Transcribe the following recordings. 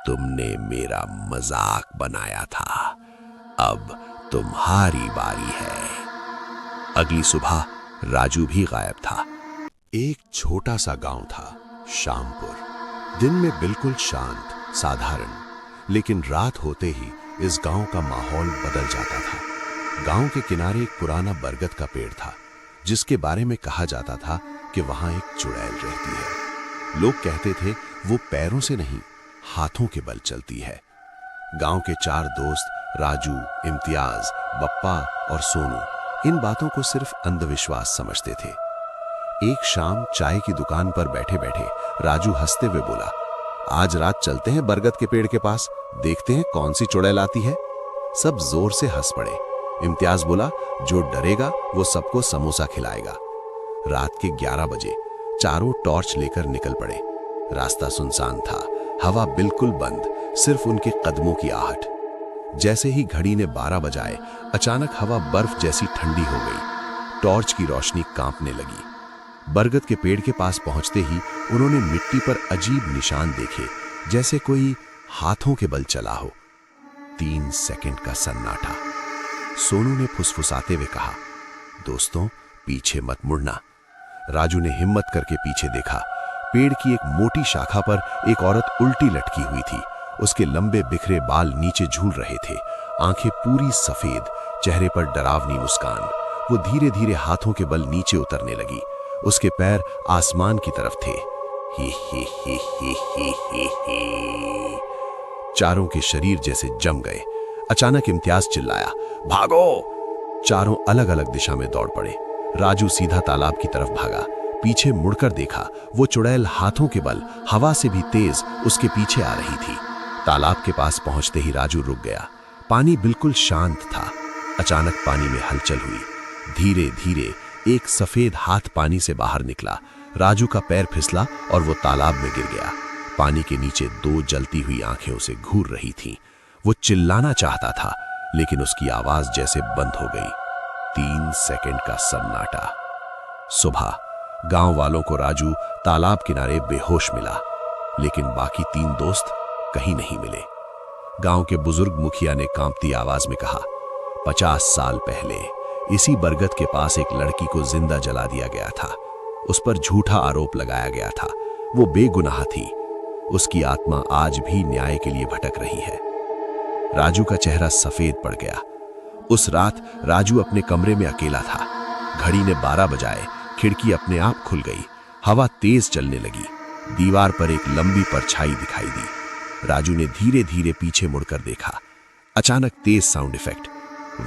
तुमने मेरा मजाक बनाया था, अब तुम्हारी बारी है। अगली सुबह राजू भी गायब था। एक छोटा सा गांव था, शामपुर। दिन में बिल्कुल शांत, साधारण, लेकिन रात होते ही इस गांव का माहौल बदल जाता था। गांव के किनारे एक पुराना बरगद का पेड़ था, जिसके बारे में कहा जाता था कि वहां एक चुड़ैल रहती है। लोग कहते थे वो पैरों से नहीं, हाथों के बल चलती है। गांव के 4 दोस्त राजू, इम्तियाज, बप्पा और सोनू इन बातों को सिर्फ अंधविश्वास समझते थे। एक शाम चाय की दुकान पर बैठे बैठे राजू हंसते हुए बोला, आज रात चलते हैं बरगद के पेड़ के पास, देखते हैं कौन सी चुड़ैल आती है। सब जोर से हंस पड़े। इम्तियाज बोला, जो डरेगा वो सबको समोसा खिलाएगा। रात के 11 बजे चारों टॉर्च लेकर निकल पड़े। रास्ता सुनसान था, हवा बिल्कुल बंद, सिर्फ उनके कदमों की आहट। जैसे ही घड़ी ने 12 बजाए, अचानक हवा बर्फ जैसी ठंडी हो गई। टॉर्च की रोशनी कांपने लगी। बरगद के पेड़ के पास पहुंचते ही उन्होंने मिट्टी पर अजीब निशान देखे, जैसे कोई हाथों के बल चला हो। 3 सेकंड का सन्नाटा। सोनू ने फुसफुसाते हुए कहा, दोस्तों पीछे मत मुड़ना। राजू ने हिम्मत करके पीछे देखा। पेड़ की एक मोटी शाखा पर एक औरत उल्टी लटकी हुई थी। उसके लंबे बिखरे बाल नीचे झूल रहे थे, आंखें पूरी सफेद, चेहरे पर डरावनी मुस्कान। वो धीरे धीरे हाथों के बल नीचे उतरने लगी। उसके पैर आसमान की तरफ थे। ही ही ही ही ही ही ही। चारों के शरीर जैसे जम गए। अचानक इम्तियाज चिल्लाया, भागो! चारों अलग अलग दिशा में दौड़ पड़े। राजू सीधा तालाब की तरफ भागा। पीछे मुड़कर देखा, वो चुड़ैल हाथों के बल हवा से भी तेज उसके पीछे आ रही थी। तालाब के पास पहुंचते ही राजू रुक गया। पानी बिल्कुल शांत था। अचानक पानी में हलचल हुई। धीरे धीरे एक सफेद हाथ पानी से बाहर निकला। राजू का पैर फिसला और वो तालाब में गिर गया। पानी के नीचे 2 जलती हुई आंखें उसे घूर रही थीं। वो चिल्लाना चाहता था, लेकिन उसकी आवाज जैसे बंद हो गई। 3 सेकंड का सन्नाटा। सुबह गांव वालों को राजू तालाब किनारे बेहोश मिला, लेकिन बाकी 3 दोस्त कहीं नहीं मिले। गांव के बुजुर्ग मुखिया ने कांपती आवाज में कहा, 50 साल पहले इसी बरगद के पास एक लड़की को जिंदा जला दिया गया था। उस पर झूठा आरोप लगाया गया था। वो बेगुनाह थी। उसकी आत्मा आज भी न्याय के लिए भटक रही है। राजू का चेहरा सफेद पड़ गया। उस रात राजू अपने कमरे में अकेला था। घड़ी ने 12 बजाए, खिड़की अपने आप खुल गई। हवा तेज चलने लगी। दीवार पर एक लंबी परछाई दिखाई दी। राजू ने धीरे धीरे पीछे मुड़कर देखा। अचानक तेज साउंड इफेक्ट।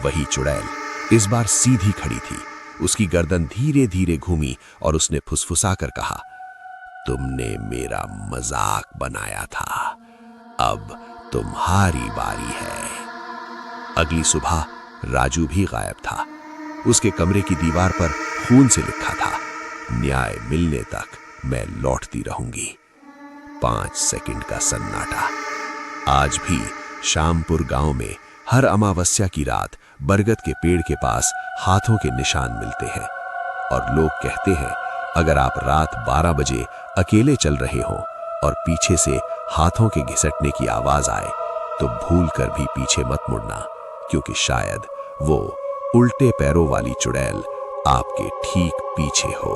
वही चुड़ैल इस बार सीधी खड़ी थी। उसकी गर्दन धीरे धीरे घूमी और उसने फुसफुसाकर कहा, तुमने मेरा मजाक बनाया था, अब तुम्हारी बारी है। अगली सुबह राजू भी गायब था। उसके कमरे की दीवार पर खून से लिखा था, न्याय मिलने तक मैं लौटती रहूंगी। 5 सेकंड का सन्नाटा। आज भी शामपुर गांव में हर अमावस्या की रात बरगद के पेड़ के पास हाथों के निशान मिलते हैं। और लोग कहते हैं, अगर आप रात 12 बजे अकेले चल रहे हो और पीछे से हाथों के घिसटने की आवाज आए, तो भूल कर भी पीछे मत मुड़ना, क्योंकि शायद वो उल्टे पैरों वाली चुड़ैल आपके ठीक पीछे हो।